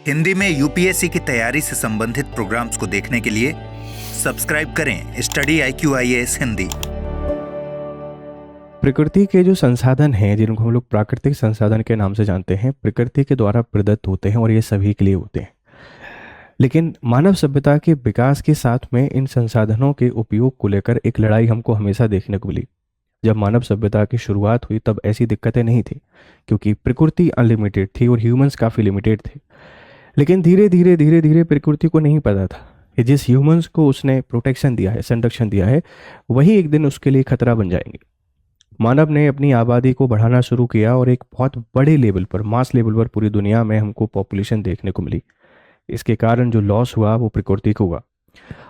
हिंदी में यूपीएससी की तैयारी से संबंधित प्रोग्राम्स को देखने के लिए सब्सक्राइब करें स्टडी IQIAS हिंदी। प्रकृति के जो संसाधन हैं, जिनको हम लोग प्राकृतिक संसाधन के नाम से जानते हैं, प्रकृति के द्वारा प्रदत्त होते हैं और ये सभी के लिए होते हैं। लेकिन मानव सभ्यता के विकास के साथ में इन संसाधनों के उपयोग को लेकर एक लड़ाई हमको हमेशा देखने को मिली। जब मानव सभ्यता की शुरुआत हुई तब ऐसी दिक्कतें नहीं थी, क्योंकि प्रकृति अनलिमिटेड थी और ह्यूमंस काफ़ी लिमिटेड थे। लेकिन धीरे धीरे प्रकृति को नहीं पता था कि जिस ह्यूमंस को उसने प्रोटेक्शन दिया है, संरक्षण दिया है, वही एक दिन उसके लिए खतरा बन जाएंगे। मानव ने अपनी आबादी को बढ़ाना शुरू किया और एक बहुत बड़े लेवल पर, मास लेवल पर पूरी दुनिया में हमको पॉपुलेशन देखने को मिली। इसके कारण जो लॉस हुआ वो प्रकृति को हुआ।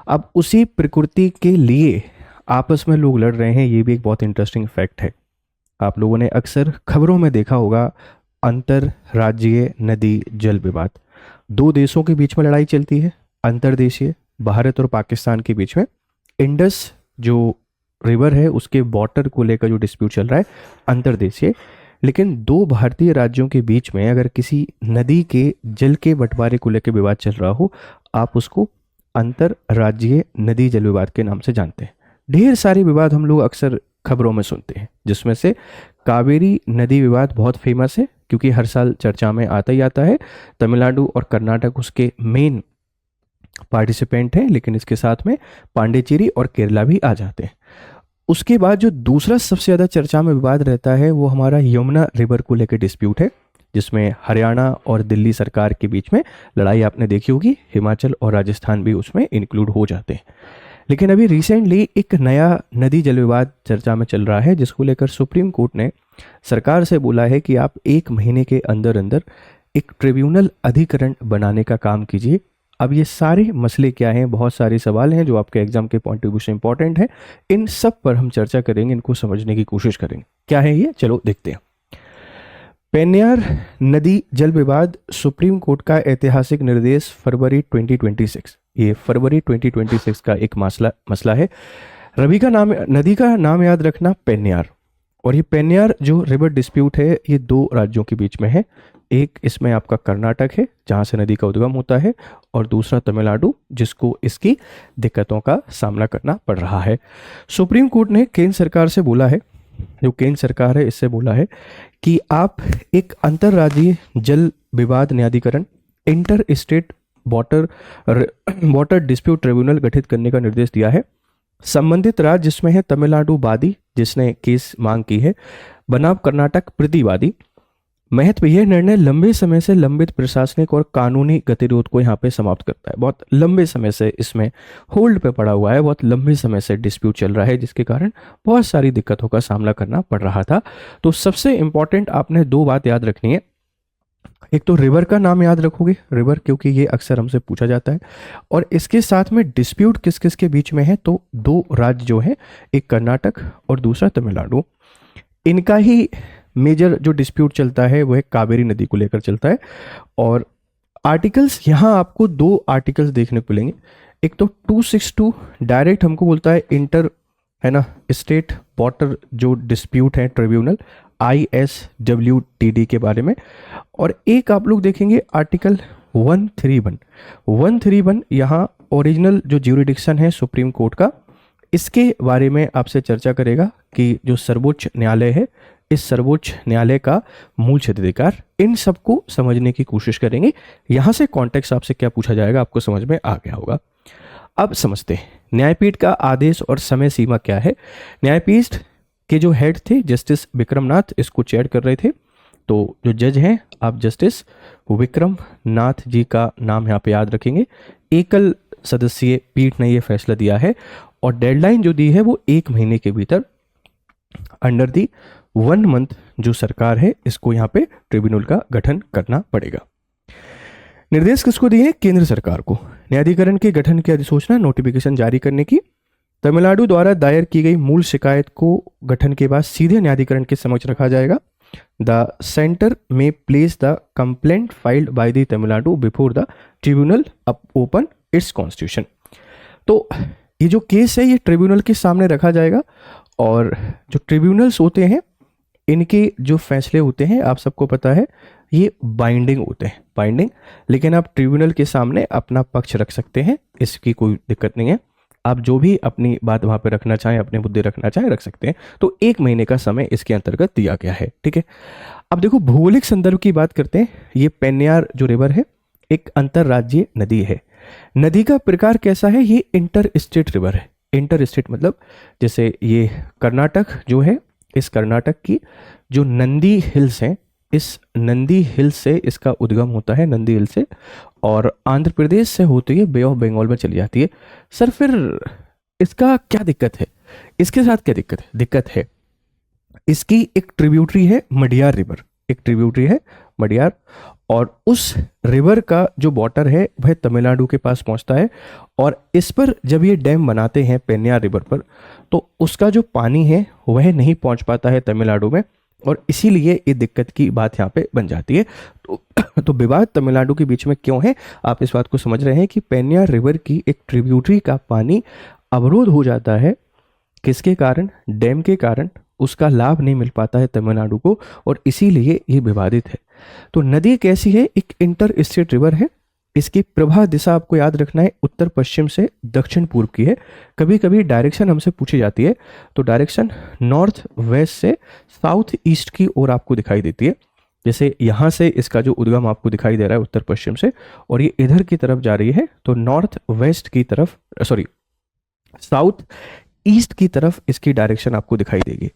अब उसी प्रकृति के लिए आपस में लोग लड़ रहे हैं, ये भी एक बहुत इंटरेस्टिंग फैक्ट है। आप लोगों ने अक्सर खबरों में देखा होगा अंतरराज्यीय नदी जल विवाद। दो देशों के बीच में लड़ाई चलती है, अंतर्देशीय, भारत और पाकिस्तान के बीच में। इंडस जो रिवर है उसके वाटर को लेकर जो डिस्प्यूट चल रहा है, अंतर्देशीय। लेकिन दो भारतीय राज्यों के बीच में अगर किसी नदी के जल के बंटवारे को लेकर विवाद चल रहा हो, आप उसको अंतरराज्यीय नदी जल विवाद के नाम से जानते हैं। ढेर सारे विवाद हम लोग अक्सर खबरों में सुनते हैं, जिसमें से कावेरी नदी विवाद बहुत फेमस है, क्योंकि हर साल चर्चा में आता ही आता है। तमिलनाडु और कर्नाटक उसके मेन पार्टिसिपेंट हैं, लेकिन इसके साथ में पांडिचेरी और केरला भी आ जाते हैं। उसके बाद जो दूसरा सबसे ज़्यादा चर्चा में विवाद रहता है वो हमारा यमुना रिवर को लेकर डिस्प्यूट है, जिसमें हरियाणा और दिल्ली सरकार के बीच में लड़ाई आपने देखी होगी। हिमाचल और राजस्थान भी उसमें इंक्लूड हो जाते हैं। लेकिन अभी रिसेंटली एक नया नदी जल विवाद चर्चा में चल रहा है, जिसको लेकर सुप्रीम कोर्ट ने सरकार से बोला है कि आप 1 महीने के अंदर अंदर एक ट्रिब्यूनल अधिकरण बनाने का काम कीजिए। अब ये सारे मसले क्या हैं, बहुत सारे सवाल हैं जो आपके एग्जाम के पॉइंट ऑफ व्यू से इंपॉर्टेंट है। इन सब पर हम चर्चा करेंगे, इनको समझने की कोशिश करेंगे। क्या है ये, चलो देखते हैं। पेन्नार नदी जल विवाद, सुप्रीम कोर्ट का ऐतिहासिक निर्देश फरवरी 2026। ये फरवरी 2026 का एक मसला है। नदी का नाम याद रखना, पेन्नार। और ये पेन्नार जो रिवर डिस्प्यूट है, ये 2 राज्यों के बीच में है। एक इसमें आपका कर्नाटक है, जहाँ से नदी का उद्गम होता है, और दूसरा तमिलनाडु, जिसको इसकी दिक्कतों का सामना करना पड़ रहा है। सुप्रीम कोर्ट ने केंद्र सरकार से बोला है, जो केंद्र सरकार है इससे बोला है कि आप एक अंतर्राज्यीय जल विवाद न्यायाधिकरण, inter state water dispute tribunal गठित करने का निर्देश दिया है। संबंधित राज्य जिसमें है तमिलनाडु वादी, जिसने केस मांग की है, बनाम कर्नाटक प्रतिवादी। महत्व यह निर्णय लंबे समय से लंबित प्रशासनिक और कानूनी गतिरोध को यहाँ पे समाप्त करता है। बहुत लंबे समय से इसमें होल्ड पे पड़ा हुआ है, बहुत लंबे समय से डिस्प्यूट चल रहा है, जिसके कारण बहुत सारी दिक्कतों का सामना करना पड़ रहा था। तो सबसे इंपॉर्टेंट आपने 2 बात याद रखनी है। एक तो रिवर का नाम याद रखोगे, रिवर, क्योंकि ये अक्सर हमसे पूछा जाता है। और इसके साथ में डिस्प्यूट किस किस के बीच में है, तो 2 राज्य जो है, एक कर्नाटक और दूसरा तमिलनाडु। इनका ही मेजर जो डिस्प्यूट चलता है वो है कावेरी नदी को लेकर चलता है। और आर्टिकल्स, यहाँ आपको 2 आर्टिकल्स देखने को मिलेंगे। एक तो 262 डायरेक्ट हमको बोलता है इंटर, है ना, स्टेट वाटर जो डिस्प्यूट है ट्रिब्यूनल, ISWTD के बारे में। और एक आप लोग देखेंगे आर्टिकल 131 यहाँ ओरिजिनल जो ज्यूरिडिक्शन है सुप्रीम कोर्ट का, इसके बारे में आपसे चर्चा करेगा कि जो सर्वोच्च न्यायालय है, इस सर्वोच्च न्यायालय का मूल क्षेत्राधिकार। इन सबको समझने की कोशिश करेंगे। यहाँ से कॉन्टेक्स्ट आपसे क्या पूछा जाएगा आपको समझ में आ गया होगा। अब समझते हैं न्यायपीठ का आदेश और समय सीमा क्या है। न्यायपीठ के जो हेड थे जस्टिस विक्रम नाथ, इसको चेयर कर रहे थे। तो जो जज हैं, आप जस्टिस विक्रम नाथ जी का नाम यहाँ पे याद रखेंगे। एकल सदस्यीय पीठ ने यह फैसला दिया है और डेडलाइन जो दी है वो 1 महीने के भीतर, अंडर दी 1 मंथ, जो सरकार है इसको यहाँ पे ट्रिब्यूनल का गठन करना पड़ेगा। निर्देश किसको दिए? केंद्र सरकार को। न्यायाधिकरण के गठन की अधिसूचना नोटिफिकेशन जारी करने की। तमिलनाडु द्वारा दायर की गई मूल शिकायत को गठन के बाद सीधे न्यायाधिकरण के समक्ष रखा जाएगा। द सेंटर में place the complaint filed by the Tamil Nadu before the tribunal open it's constitution. तो ये जो केस है ये ट्रिब्यूनल के सामने रखा जाएगा। और जो ट्रिब्यूनल्स होते हैं, इनके जो फैसले होते हैं, आप सबको पता है, ये बाइंडिंग होते हैं, बाइंडिंग। लेकिन आप ट्रिब्यूनल के सामने अपना पक्ष रख सकते हैं, इसकी कोई दिक्कत नहीं है। आप जो भी अपनी बात वहाँ पे रखना चाहें, अपने मुद्दे रखना चाहें, रख सकते हैं। तो 1 महीने का समय इसके अंतर्गत दिया गया है, ठीक है। अब देखो भौगोलिक संदर्भ की बात करते हैं। ये पेन्यार जो रिवर है एक अंतरराज्यीय नदी है। नदी का प्रकार कैसा है? ये इंटर स्टेट रिवर है। इंटर स्टेट मतलब जैसे ये कर्नाटक जो है, इस कर्नाटक की जो नंदी हिल्स हैं, इस नंदी हिल्स से इसका उद्गम होता है, नंदी हिल से, और आंध्र प्रदेश से होती है बे ऑफ बंगाल में चली जाती है। सर फिर इसका क्या दिक्कत है? इसके साथ क्या दिक्कत है? दिक्कत है इसकी एक ट्रिब्यूटरी है मडियार रिवर, एक ट्रिब्यूटरी है मडियार, और उस रिवर का जो वाटर है वह तमिलनाडु के पास पहुंचता है। और इस पर जब ये डैम बनाते हैं पेन्यार रिवर पर, तो उसका जो पानी है वह नहीं पहुंच पाता है तमिलनाडु में, और इसीलिए ये दिक्कत की बात यहाँ पे बन जाती है। तो विवाद तमिलनाडु के बीच में क्यों है? आप इस बात को समझ रहे हैं कि पेन्यार रिवर की एक ट्रिब्यूटरी का पानी अवरोध हो जाता है। किसके कारण? डैम के कारण। उसका लाभ नहीं मिल पाता है तमिलनाडु को, और इसीलिए ये विवादित है। तो नदी कैसी है? एक इंटर स्टेट रिवर है। इसकी प्रवाह दिशा आपको याद रखना है, उत्तर पश्चिम से दक्षिण पूर्व की है। कभी कभी डायरेक्शन हमसे पूछी जाती है, तो डायरेक्शन नॉर्थ वेस्ट से साउथ ईस्ट की ओर आपको दिखाई देती है। जैसे यहाँ से इसका जो उद्गम आपको दिखाई दे रहा है उत्तर पश्चिम से, और ये इधर की तरफ जा रही है, तो नॉर्थ वेस्ट की तरफ, सॉरी साउथ ईस्ट की तरफ इसकी डायरेक्शन आपको दिखाई देगी।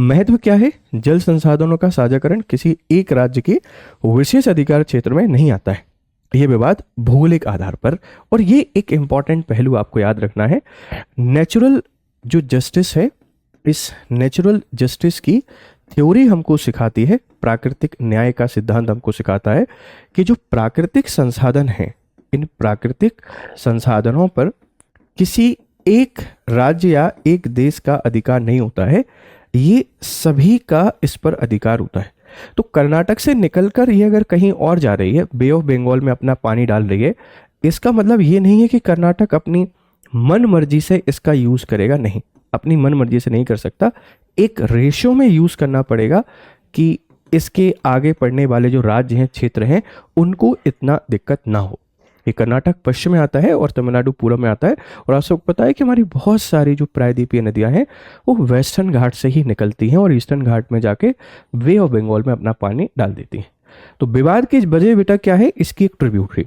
महत्व क्या है? जल संसाधनों का साझाकरण किसी एक राज्य के विशेष अधिकार क्षेत्र में नहीं आता है। यह विवाद भौगोलिक आधार पर, और ये एक इंपॉर्टेंट पहलू आपको याद रखना है। नेचुरल जो जस्टिस है, इस नेचुरल जस्टिस की थ्योरी हमको सिखाती है, प्राकृतिक न्याय का सिद्धांत हमको सिखाता है कि जो प्राकृतिक संसाधन हैं, इन प्राकृतिक संसाधनों पर किसी एक राज्य या एक देश का अधिकार नहीं होता है, ये सभी का इस पर अधिकार होता है। तो कर्नाटक से निकलकर ये अगर कहीं और जा रही है, बे ऑफ बंगाल में अपना पानी डाल रही है, इसका मतलब ये नहीं है कि कर्नाटक अपनी मन मर्जी से इसका यूज करेगा। नहीं, अपनी मन मर्जी से नहीं कर सकता। एक रेशो में यूज करना पड़ेगा कि इसके आगे पड़ने वाले जो राज्य हैं, क्षेत्र हैं, उनको इतना दिक्कत ना हो। ये कर्नाटक पश्चिम में आता है और तमिलनाडु पूर्व में आता है। और आप सबको पता है कि हमारी बहुत सारी जो प्रायद्वीपीय नदियां हैं वो वेस्टर्न घाट से ही निकलती हैं और ईस्टर्न घाट में जाके बे ऑफ बंगाल में अपना पानी डाल देती हैं। तो विवाद की वजह बेटा क्या है? इसकी एक ट्रिब्यूटरी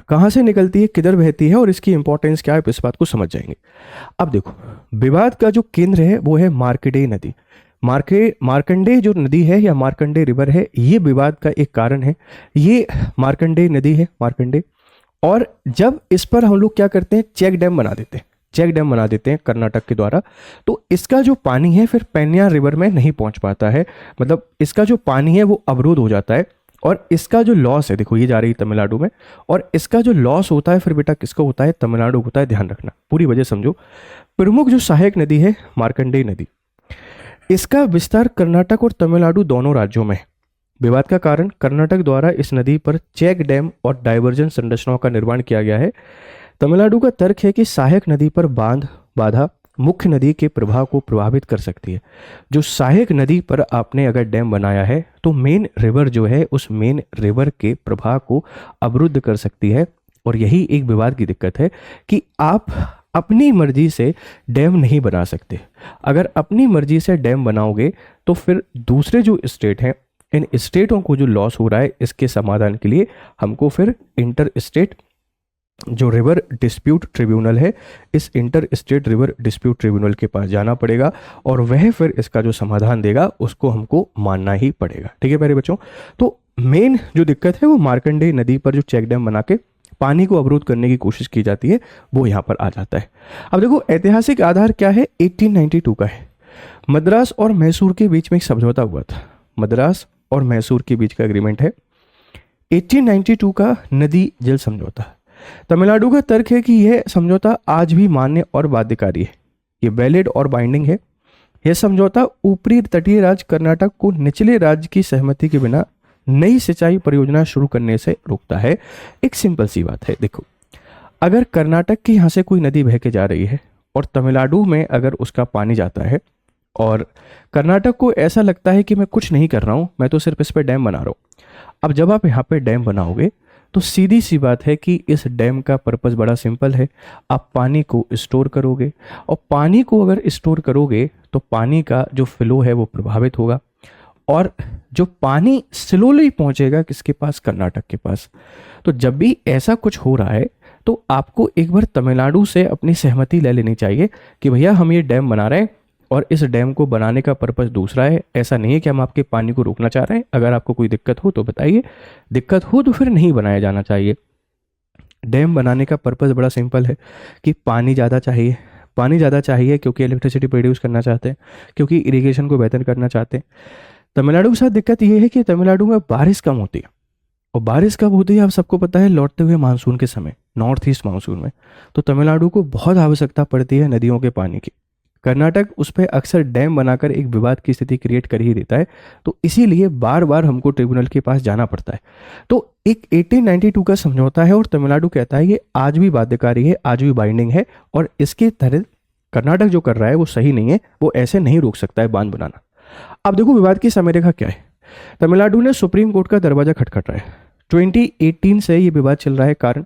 कहाँ से निकलती है, किधर बहती है, और इसकी इंपॉर्टेंस क्या है, इस बात को समझ जाएंगे। अब देखो, विवाद का जो केंद्र है वो है मार्कंडेय नदी। मार्कंडेय जो नदी है या मार्कंडेय रिवर है, ये विवाद का एक कारण है। ये मार्कंडेय नदी है, मार्कंडेय। और जब इस पर हम लोग क्या करते हैं, चेक डैम बना देते हैं, चेक डैम बना देते हैं कर्नाटक के द्वारा, तो इसका जो पानी है फिर पेन्यार रिवर में नहीं पहुंच पाता है। मतलब इसका जो पानी है वो अवरोध हो जाता है, और इसका जो लॉस है, देखो ये जा रही है तमिलनाडु में, और इसका जो लॉस होता है फिर बेटा किसको होता है? तमिलनाडु होता है। ध्यान रखना, पूरी वजह समझो। प्रमुख जो सहायक नदी है मार्कंडेय नदी, इसका विस्तार कर्नाटक और तमिलनाडु दोनों राज्यों में है। विवाद का कारण, कर्नाटक द्वारा इस नदी पर चेक डैम और डाइवर्जन संरचनाओं का निर्माण किया गया है। तमिलनाडु का तर्क है कि सहायक नदी पर बाधा मुख्य नदी के प्रवाह को प्रभावित कर सकती है। जो सहायक नदी पर आपने अगर डैम बनाया है तो मेन रिवर जो है, उस मेन रिवर के प्रवाह को अवरुद्ध कर सकती है। और यही एक विवाद की दिक्कत है कि आप अपनी मर्जी से डैम नहीं बना सकते। अगर अपनी मर्जी से डैम बनाओगे तो फिर दूसरे जो स्टेट हैं, इन स्टेटों को जो लॉस हो रहा है, इसके समाधान के लिए हमको फिर इंटर स्टेट जो रिवर डिस्प्यूट ट्रिब्यूनल है, इस inter state river dispute tribunal के पास जाना पड़ेगा, और वह फिर इसका जो समाधान देगा उसको हमको मानना ही पड़ेगा। ठीक है मेरे बच्चों। तो मेन जो दिक्कत है वो मार्कंडेय नदी पर जो चेक डैम बना के पानी को अवरोध करने की कोशिश की जाती है, वो यहाँ पर आ जाता है। अब देखो ऐतिहासिक आधार क्या है, 1892 का है। मद्रास और मैसूर के बीच में एक समझौता हुआ था, मद्रास और मैसूर के बीच का एग्रीमेंट है 1892 का नदी जल समझौता। तमिलनाडु का तर्क है कि यह समझौता आज भी मान्य और बाध्यकारी है, ये वैलिड और बाइंडिंग है। यह समझौता ऊपरी तटीय राज्य कर्नाटक को निचले राज्य की सहमति के बिना नई सिंचाई परियोजना शुरू करने से रोकता है। एक सिंपल सी बात है, देखो अगर कर्नाटक के यहाँ से कोई नदी बह के जा रही है और तमिलनाडु में अगर उसका पानी जाता है और कर्नाटक को ऐसा लगता है कि मैं कुछ नहीं कर रहा हूँ, मैं तो सिर्फ इस पर डैम बना रहा हूँ। अब जब आप यहाँ पे डैम बनाओगे तो सीधी सी बात है कि इस डैम का पर्पस बड़ा सिंपल है, आप पानी को स्टोर करोगे, और पानी को अगर स्टोर करोगे तो पानी का जो फ्लो है वो प्रभावित होगा, और जो पानी स्लोली पहुंचेगा किसके पास, कर्नाटक के पास। तो जब भी ऐसा कुछ हो रहा है तो आपको एक बार तमिलनाडु से अपनी सहमति ले लेनी चाहिए कि भैया हम ये डैम बना रहे हैं और इस डैम को बनाने का पर्पस दूसरा है, ऐसा नहीं है कि हम आपके पानी को रोकना चाह रहे हैं। अगर आपको कोई दिक्कत हो तो बताइए, दिक्कत हो तो फिर नहीं बनाया जाना चाहिए। डैम बनाने का पर्पस बड़ा सिंपल है कि पानी ज़्यादा चाहिए, पानी ज़्यादा चाहिए क्योंकि इलेक्ट्रिसिटी प्रोड्यूस करना चाहते हैं, क्योंकि इरिगेशन को बेहतर करना चाहते हैं। तमिलनाडु के साथ दिक्कत ये है कि तमिलनाडु में बारिश कम होती है, और बारिश कब होती है आप सबको पता है, लौटते हुए मानसून के समय, नॉर्थ ईस्ट मानसून में। तो तमिलनाडु को बहुत आवश्यकता पड़ती है नदियों के पानी की। कर्नाटक उस पर अक्सर डैम बनाकर एक विवाद की स्थिति क्रिएट कर ही देता है, तो इसीलिए बार बार हमको ट्रिब्यूनल के पास जाना पड़ता है। तो एक 1892 का समझौता है और तमिलनाडु कहता है ये आज भी बाध्यकारी है, आज भी बाइंडिंग है, और इसके तहत कर्नाटक जो कर रहा है वो सही नहीं है, वो ऐसे नहीं रोक सकता है बांध बनाना। अब देखो विवाद की समय रेखा क्या है। तमिलनाडु ने सुप्रीम कोर्ट का दरवाजा खटखट रहा है। 2018 से ये विवाद चल रहा है। कारण,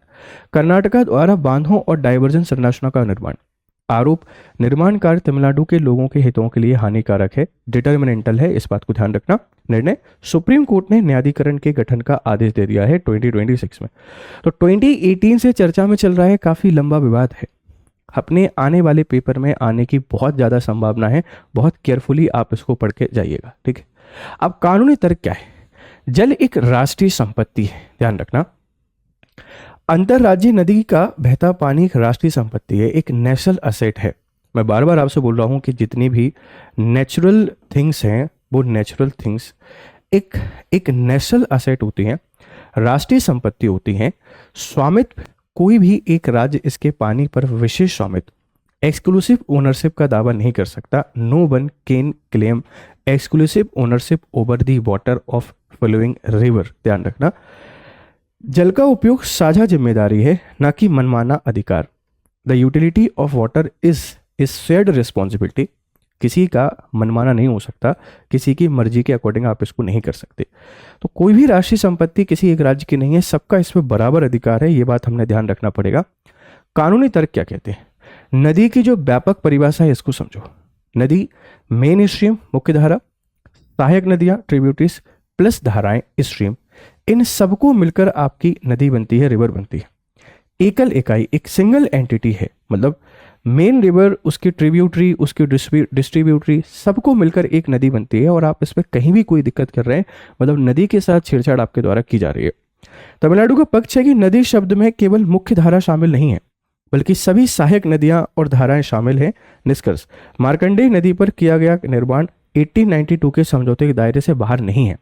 कर्नाटक द्वारा बांधों और डाइवर्जन संरचना का निर्माण। आरोप, निर्माण कार्य तमिलनाडु के लोगों के हितों के लिए हानिकारक है, डिटर्मिनेंटल है, इस बात को ध्यान रखना। निर्णय, सुप्रीम कोर्ट ने न्यायाधिकरण के गठन का आदेश दे दिया है 2026 में। तो 2018 से चर्चा में चल रहा है, काफी लंबा विवाद है, अपने आने वाले पेपर में आने की बहुत ज़्यादा संभावना है, बहुत केयरफुली आप इसको पढ़ के जाइएगा, ठीक है। अब कानूनी तर्क क्या है। जल एक राष्ट्रीय संपत्ति है, ध्यान रखना। अंतरराज्यीय नदी का बहता पानी एक राष्ट्रीय संपत्ति है, एक नेशनल असेट है। मैं बार बार आपसे बोल रहा हूं कि जितनी भी नेचुरल थिंग्स हैं वो नेचुरल थिंग्स एक नेशनल असेट होती हैं, राष्ट्रीय संपत्ति होती हैं। स्वामित्व, कोई भी एक राज्य इसके पानी पर विशेष स्वामित्व, एक्सक्लूसिव ओनरशिप का दावा नहीं कर सकता। No one can claim exclusive ownership over the water of flowing river, ध्यान रखना। जल का उपयोग साझा जिम्मेदारी है, ना कि मनमाना अधिकार। The utility of water is shared responsibility. किसी का मनमाना नहीं हो सकता, किसी की मर्जी के अकॉर्डिंग आप इसको नहीं कर सकते। तो कोई भी राष्ट्रीय संपत्ति किसी एक राज्य की नहीं है, सबका इस पर बराबर अधिकार है, ये बात हमने ध्यान रखना पड़ेगा। कानूनी तर्क क्या कहते हैं। नदी की जो व्यापक परिभाषा है इसको समझो। नदी, मेन स्ट्रीम मुख्य धारा, सहायक नदियां ट्रिब्यूटरीज, प्लस धाराएं स्ट्रीम, इन सबको मिलकर आपकी नदी बनती है, रिवर बनती है। एकल इकाई, एक सिंगल एंटिटी है, मतलब मेन रिवर, उसकी ट्रिब्यूटरी, उसकी डिस्ट्रीब्यूटरी, सबको मिलकर एक नदी बनती है। और आप इस पर कहीं भी कोई दिक्कत कर रहे हैं, मतलब नदी के साथ छेड़छाड़ आपके द्वारा की जा रही है। तमिलनाडु का पक्ष है कि नदी शब्द में केवल मुख्य धारा शामिल नहीं है, बल्कि सभी सहायक नदियां और धाराएं शामिल हैं। निष्कर्ष, मार्कंडेय नदी पर किया गया निर्माण 1892 के समझौते के दायरे से बाहर नहीं है।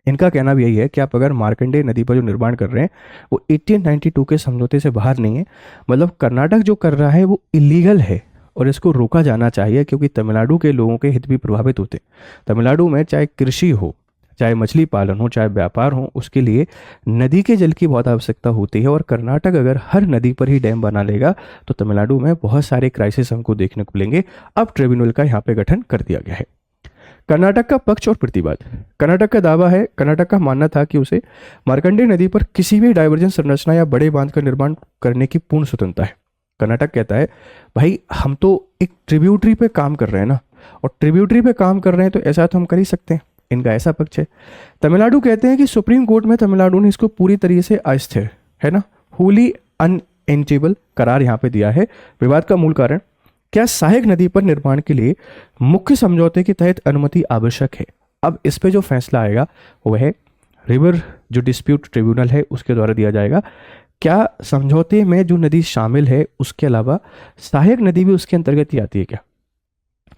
इनका कहना भी यही है कि आप अगर मार्कंडेय नदी पर जो निर्माण कर रहे हैं वो 1892 के समझौते से बाहर नहीं है, मतलब कर्नाटक जो कर रहा है वो इलीगल है और इसको रोका जाना चाहिए, क्योंकि तमिलनाडु के लोगों के हित भी प्रभावित होते हैं। तमिलनाडु में चाहे कृषि हो, चाहे मछली पालन हो, चाहे व्यापार हो, उसके लिए नदी के जल की बहुत आवश्यकता होती है। और कर्नाटक अगर हर नदी पर ही डैम बना लेगा तो तमिलनाडु में बहुत सारे क्राइसिस हमको देखने को मिलेंगे। अब ट्रिब्यूनल का यहाँ पे गठन कर दिया गया है। कर्नाटक का पक्ष और प्रतिवाद। कर्नाटक का दावा है, कर्नाटक का मानना था कि उसे मार्कंडेय नदी पर किसी भी डाइवर्जन संरचना या बड़े बांध का निर्माण करने की पूर्ण स्वतंत्रता है। कर्नाटक कहता है भाई हम तो एक ट्रिब्यूटरी पे काम कर रहे हैं ना, और ट्रिब्यूटरी पे काम कर रहे हैं तो ऐसा तो हम कर ही सकते हैं। इनका ऐसा पक्ष है। तमिलनाडु कहते हैं कि सुप्रीम कोर्ट में तमिलनाडु ने इसको पूरी तरीके से अस्थिर, है ना, होली अनएंटेबल करार यहाँ पे दिया है। विवाद का मूल कारण, क्या सहायक नदी पर निर्माण के लिए मुख्य समझौते के तहत अनुमति आवश्यक है। अब इस पे जो फैसला आएगा वह है रिवर जो डिस्प्यूट ट्रिब्यूनल है उसके द्वारा दिया जाएगा। क्या समझौते में जो नदी शामिल है उसके अलावा सहायक नदी भी उसके अंतर्गत ही आती है क्या।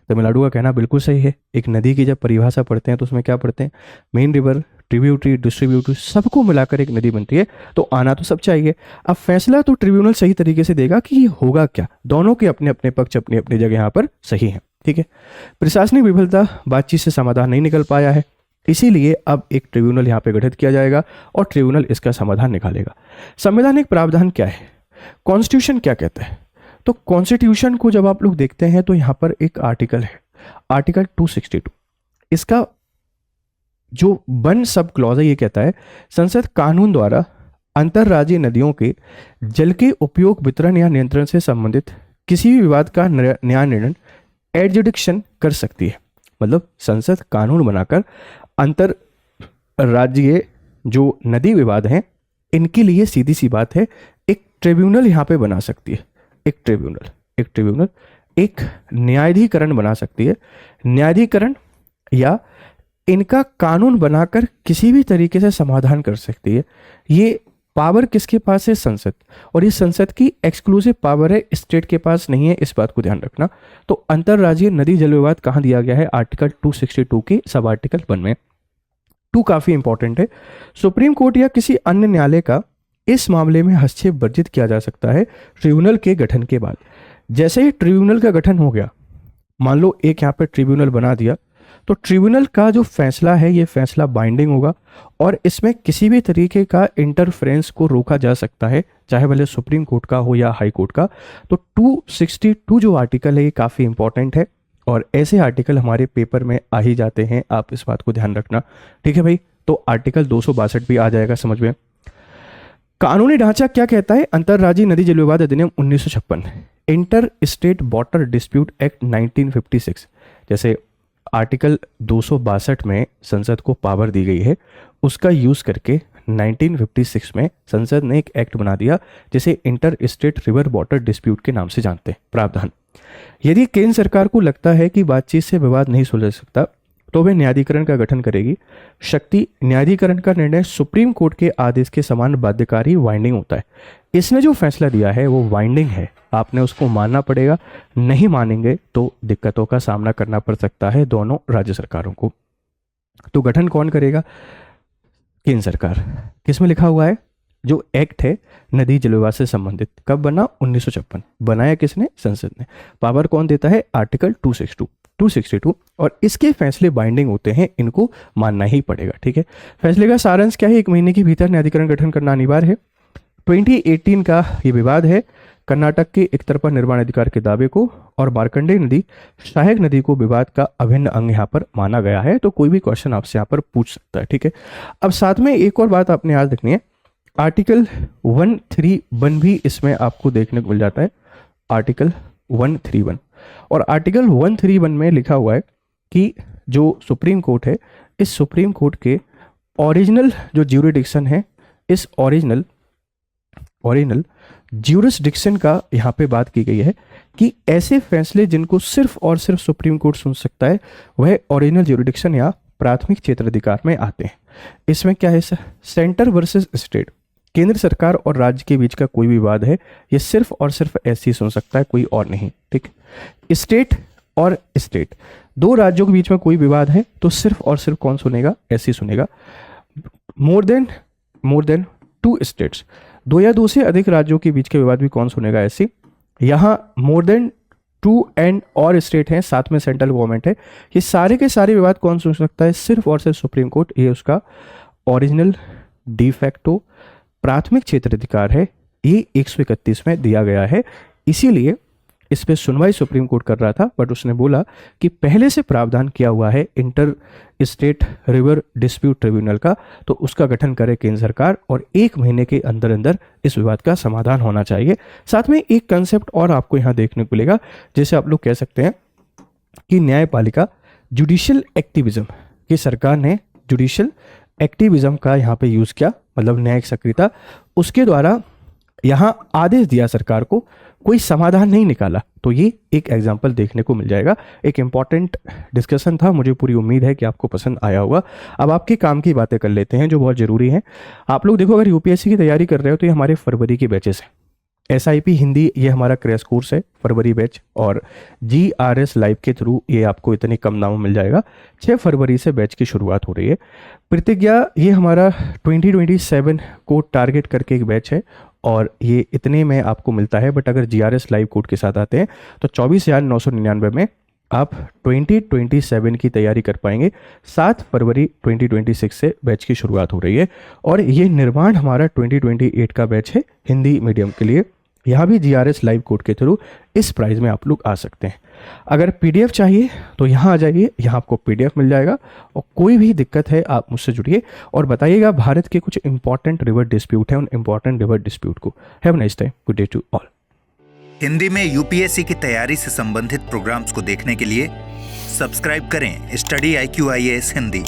तमिलनाडु का कहना बिल्कुल सही है। एक नदी की जब परिभाषा पढ़ते हैं तो उसमें क्या पढ़ते हैं, मेन रिवर, ट्रिब्यूटरी, डिस्ट्रीब्यूटरी, सबको मिलाकर एक नदी बनती है, तो आना तो सब चाहिए। अब फैसला तो ट्रिब्यूनल सही तरीके से देगा कि ये होगा क्या। दोनों के अपने अपने पक्ष अपनी अपनी जगह यहाँ पर सही है, ठीक है। प्रशासनिक विफलता, बातचीत से समाधान नहीं निकल पाया है, इसीलिए अब एक ट्रिब्यूनल यहाँ पे गठित किया जाएगा और ट्रिब्यूनल इसका समाधान निकालेगा। संवैधानिक प्रावधान क्या है, कॉन्स्टिट्यूशन क्या कहता है। तो कॉन्स्टिट्यूशन को जब आप लोग देखते हैं तो यहाँ पर एक आर्टिकल है, आर्टिकल 262। इसका जो वन सब क्लॉज है ये कहता है संसद कानून द्वारा अंतर्राज्यीय नदियों के जल के उपयोग, वितरण या नियंत्रण से संबंधित किसी भी विवाद का न्याय निर्णय एडजुडिक्शन कर सकती है। मतलब संसद कानून बनाकर अंतर्राज्यीय जो नदी विवाद हैं इनके लिए सीधी सी बात है एक ट्रिब्यूनल यहाँ पे बना सकती है। एक ट्रिब्यूनल एक न्यायाधिकरण बना सकती है। न्यायाधिकरण या इनका कानून बनाकर किसी भी तरीके से समाधान कर सकती है। ये पावर किसके पास है? संसद। और ये संसद की एक्सक्लूसिव पावर है, स्टेट के पास नहीं है, इस बात को ध्यान रखना। तो अंतर्राज्यीय नदी जल विवाद कहाँ दिया गया है? आर्टिकल 262 के सब आर्टिकल 1 में। 2 काफी इंपॉर्टेंट है। सुप्रीम कोर्ट या किसी अन्य न्यायालय का इस मामले में हस्तक्षेप वर्जित किया जा सकता है ट्रिब्यूनल के गठन के बाद। जैसे ही ट्रिब्यूनल का गठन हो गया, मान लो एक यहाँ पे ट्रिब्यूनल बना दिया, तो ट्रिब्यूनल का जो फैसला है ये फैसला बाइंडिंग होगा और इसमें किसी भी तरीके का इंटरफेरेंस को रोका जा सकता है, चाहे भले सुप्रीम कोर्ट का हो या हाई कोर्ट का। तो 262 जो आर्टिकल है ये काफ़ी इंपॉर्टेंट है और ऐसे आर्टिकल हमारे पेपर में आ ही जाते हैं, आप इस बात को ध्यान रखना। ठीक है भाई, तो आर्टिकल 262 भी आ जाएगा समझ में। कानूनी ढांचा क्या कहता है? अंतर्राज्यीय नदी जल विवाद अधिनियम 1956, inter state water dispute act 1956। जैसे आर्टिकल 262 में संसद को पावर दी गई है, उसका यूज करके 1956 में संसद ने एक एक्ट बना दिया जिसे inter state river water dispute के नाम से जानते हैं। प्रावधान: यदि केंद्र सरकार को लगता है कि बातचीत से विवाद नहीं सुलझ सकता तो वे न्यायाधिकरण का गठन करेगी। शक्ति: न्यायाधिकरण का निर्णय सुप्रीम कोर्ट के आदेश के समान बाध्यकारी वाइंडिंग होता है। इसने जो फैसला दिया है वो वाइंडिंग है, आपने उसको मानना पड़ेगा, नहीं मानेंगे तो दिक्कतों का सामना करना पड़ सकता है दोनों राज्य सरकारों को। तो गठन कौन करेगा? केंद्र सरकार। किसमें लिखा हुआ है? जो एक्ट है नदी जल विवाद से संबंधित, कब बना? 1956। बनाया किसने? संसद ने। पावर कौन देता है? आर्टिकल 262 और इसके फैसले बाइंडिंग होते हैं, इनको मानना ही पड़ेगा। ठीक है, फैसले का सारांश क्या है? 1 महीने के भीतर न्यायाधिकरण गठन करना अनिवार्य है। 2018 का ये विवाद है कर्नाटक के एक तरफा निर्माण अधिकार के दावे को और मार्कंडेय नदी, सहायक नदी को विवाद का अभिन्न अंग यहाँ पर माना गया है। तो कोई भी क्वेश्चन आपसे यहाँ पर पूछ सकता है। ठीक है, अब साथ में एक और बात आपने याद रखनी है, आर्टिकल 131 भी इसमें आपको देखने को मिल जाता है। आर्टिकल 131 और आर्टिकल 131 में लिखा हुआ है कि जो सुप्रीम कोर्ट है, इस सुप्रीम कोर्ट के ओरिजिनल जो ज्यूरिडिक्शन है, इस ओरिजिनल ज्यूरिसडिक्शन का यहाँ पे बात की गई है कि ऐसे फैसले जिनको सिर्फ और सिर्फ सुप्रीम कोर्ट सुन सकता है वह ओरिजिनल ज्यूरिडिक्शन या प्राथमिक क्षेत्राधिकार में आते हैं। इसमें क्या है? सेंटर वर्सेस स्टेट, केंद्र सरकार और राज्य के बीच का कोई भी विवाद है, ये सिर्फ और सिर्फ ऐसे ही सुन सकता है, कोई और नहीं। ठीक, स्टेट और स्टेट, 2 राज्यों के बीच में कोई विवाद है तो सिर्फ और सिर्फ कौन सुनेगा? ऐसे ही सुनेगा। मोर देन 2 स्टेट्स, 2 या 2 से अधिक राज्यों के बीच के विवाद भी कौन सुनेगा? ऐसे। यहाँ मोर देन 2 एंड और स्टेट हैं, साथ में सेंट्रल गवर्नमेंट है, ये सारे के सारे विवाद कौन सुन सकता है? सिर्फ और सिर्फ सुप्रीम कोर्ट। ये उसका ओरिजिनल डिफैक्टो प्राथमिक क्षेत्राधिकार है, ये 131 में दिया गया है। इसीलिए इस पे सुनवाई सुप्रीम कोर्ट कर रहा था, बट उसने बोला कि पहले से प्रावधान किया हुआ है inter state river dispute tribunal का, तो उसका गठन करे केंद्र सरकार और 1 महीने के अंदर अंदर इस विवाद का समाधान होना चाहिए। साथ में एक कंसेप्ट और आपको यहाँ देखने को मिलेगा, जैसे आप लोग कह सकते हैं कि न्यायपालिका जुडिशियल एक्टिविज्म, कि सरकार ने जुडिशियल एक्टिविज्म का यहाँ पे यूज किया, मतलब न्यायिक सक्रियता, उसके द्वारा यहाँ आदेश दिया सरकार को, कोई समाधान नहीं निकाला। तो ये एक एग्जाम्पल देखने को मिल जाएगा। एक इंपॉर्टेंट डिस्कशन था, मुझे पूरी उम्मीद है कि आपको पसंद आया होगा। अब आपके काम की बातें कर लेते हैं जो बहुत जरूरी हैं। आप लोग देखो, अगर यूपीएससी की तैयारी कर रहे हो तो ये हमारे फरवरी के बैचेस हैं। SIP हिंदी ये हमारा क्रैश कोर्स है, फरवरी बैच, और GRS लाइव के थ्रू ये आपको इतने कम दामों में मिल जाएगा। 6 फरवरी से बैच की शुरुआत हो रही है। प्रतिज्ञा ये हमारा 2027 को टारगेट करके एक बैच है और ये इतने में आपको मिलता है, बट अगर GRS लाइव कोड के साथ आते हैं तो 24,999 में आप 2027 की तैयारी कर पाएंगे। 7 फरवरी 2026 से बैच की शुरुआत हो रही है और ये निर्माण हमारा 2028 का बैच है हिंदी मीडियम के लिए। यहाँ भी GRS लाइव कोड के थ्रू इस प्राइस में आप लोग आ सकते हैं। अगर PDF चाहिए तो यहाँ आ जाइए, यहाँ आपको PDF मिल जाएगा। और कोई भी दिक्कत है आप मुझसे जुड़िए और बताइएगा भारत के कुछ इंपॉर्टेंट रिवर डिस्प्यूट है, उन इंपॉर्टेंट रिवर डिस्प्यूट को। Have a nice day, good day to all. Hindi में UPSC की तैयारी से संबंधित प्रोग्राम्स को देखने के लिए सब्सक्राइब करें स्टडी IQ IAS हिंदी।